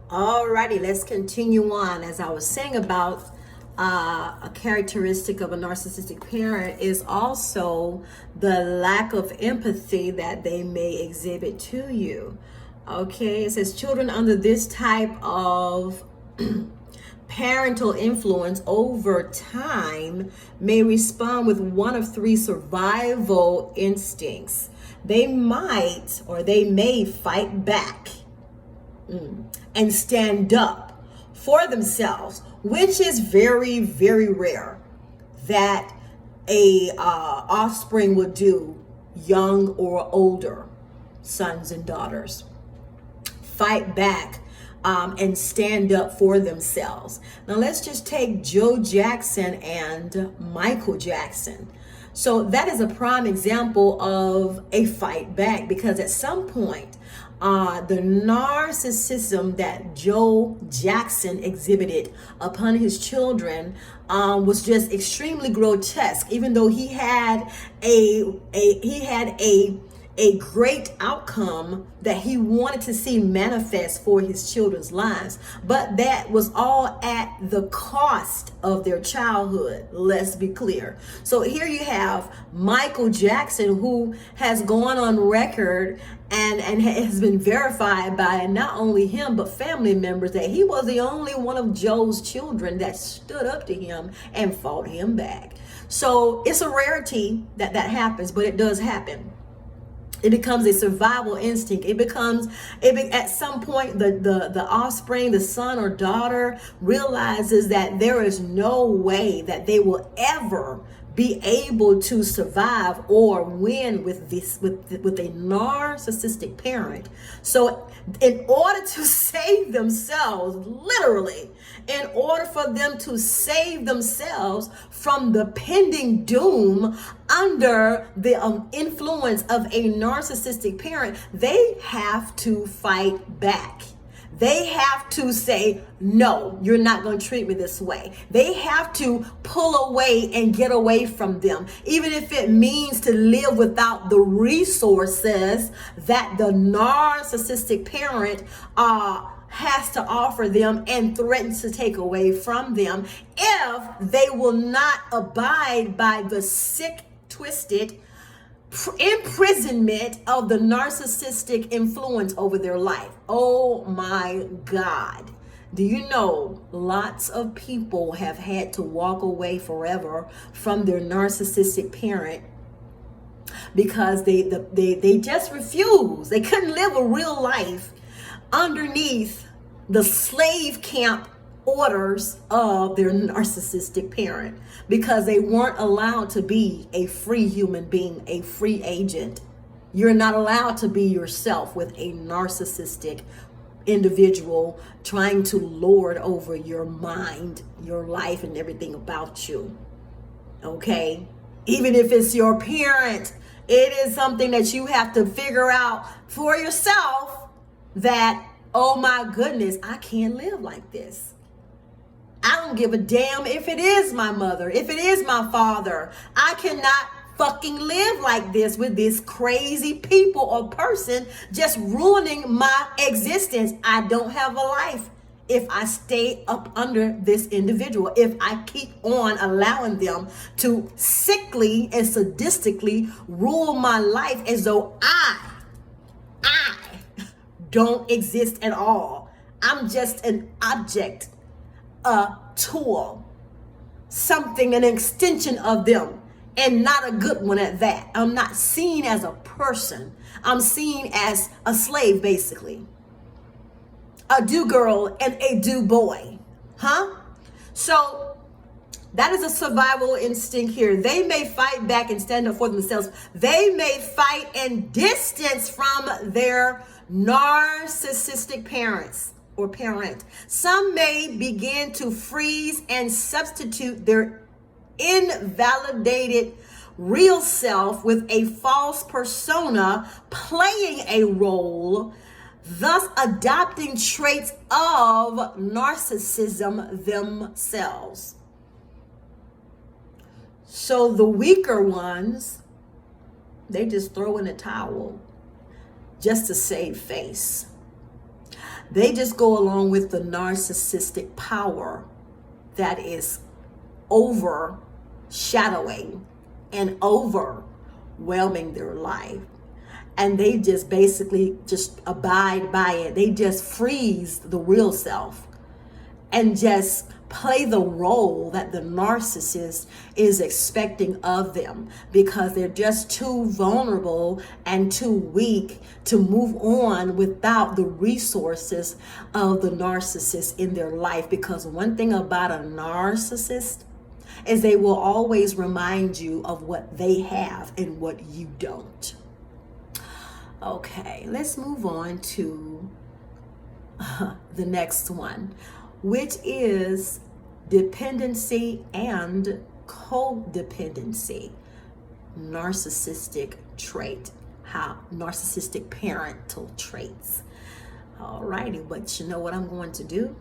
Alrighty, let's continue on. As I was saying about a characteristic of a narcissistic parent is also the lack of empathy that they may exhibit to you. Okay, it says children under this type of parental influence over time may respond with one of three survival instincts. They might or they may fight back and stand up for themselves, which is very, very rare that a offspring would do, young or older sons and daughters. Fight back and stand up for themselves. Now let's just take Joe Jackson and Michael Jackson. So that is a prime example of a fight back, because at some point, the narcissism that Joe Jackson exhibited upon his children was just extremely grotesque. Even though he had a great outcome that he wanted to see manifest for his children's lives, but that was all at the cost of their childhood. Let's be clear. So here you have Michael Jackson, who has gone on record and has been verified by not only him but family members that he was the only one of Joe's children that stood up to him and fought him back. So it's a rarity that happens, but it does happen. It becomes a survival instinct. At some point, the offspring, the son or daughter, realizes that there is no way that they will ever be able to survive or win with a narcissistic parent. So in order to save themselves, literally, in order for them to save themselves from the pending doom under the influence of a narcissistic parent, they have to fight back. They have to say, no, you're not going to treat me this way. They have to pull away and get away from them, even if it means to live without the resources that the narcissistic parent has to offer them and threatens to take away from them, if they will not abide by the sick, twisted imprisonment of the narcissistic influence over their life. Oh my God. Do you know lots of people have had to walk away forever from their narcissistic parent because they just refused. They couldn't live a real life underneath the slave camp orders of their narcissistic parent, because they weren't allowed to be a free human being, a free agent. You're not allowed to be yourself with a narcissistic individual trying to lord over your mind, your life, and everything about you. Okay? Even if it's your parent, it is something that you have to figure out for yourself that, oh my goodness, I can't live like this. I don't give a damn if it is my mother, if it is my father. I cannot fucking live like this with this crazy people or person just ruining my existence. I don't have a life if I stay up under this individual, if I keep on allowing them to sickly and sadistically rule my life as though I don't exist at all. I'm just an object, a tool, something, an extension of them, and not a good one at that. I'm not seen as a person. I'm seen as a slave, basically. A do girl and a do boy. So that is a survival instinct here. They may fight back and stand up for themselves. They may fight and distance from their narcissistic parents or parent. Some may begin to freeze and substitute their invalidated real self with a false persona playing a role, thus adopting traits of narcissism themselves. So the weaker ones, they just throw in a towel just to save face. They just go along with the narcissistic power that is overshadowing and overwhelming their life. And they just basically just abide by it. They just freeze the real self and just play the role that the narcissist is expecting of them, because they're just too vulnerable and too weak to move on without the resources of the narcissist in their life. Because one thing about a narcissist is they will always remind you of what they have and what you don't. Okay, let's move on to the next one, which is dependency and codependency. Narcissistic trait, how narcissistic parental traits. Alrighty, but you know what I'm going to do?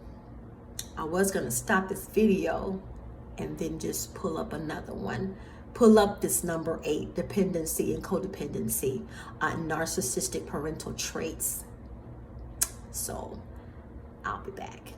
I was going to stop this video and then just pull up another one. Pull up this number 8, dependency and codependency, narcissistic parental traits. So I'll be back.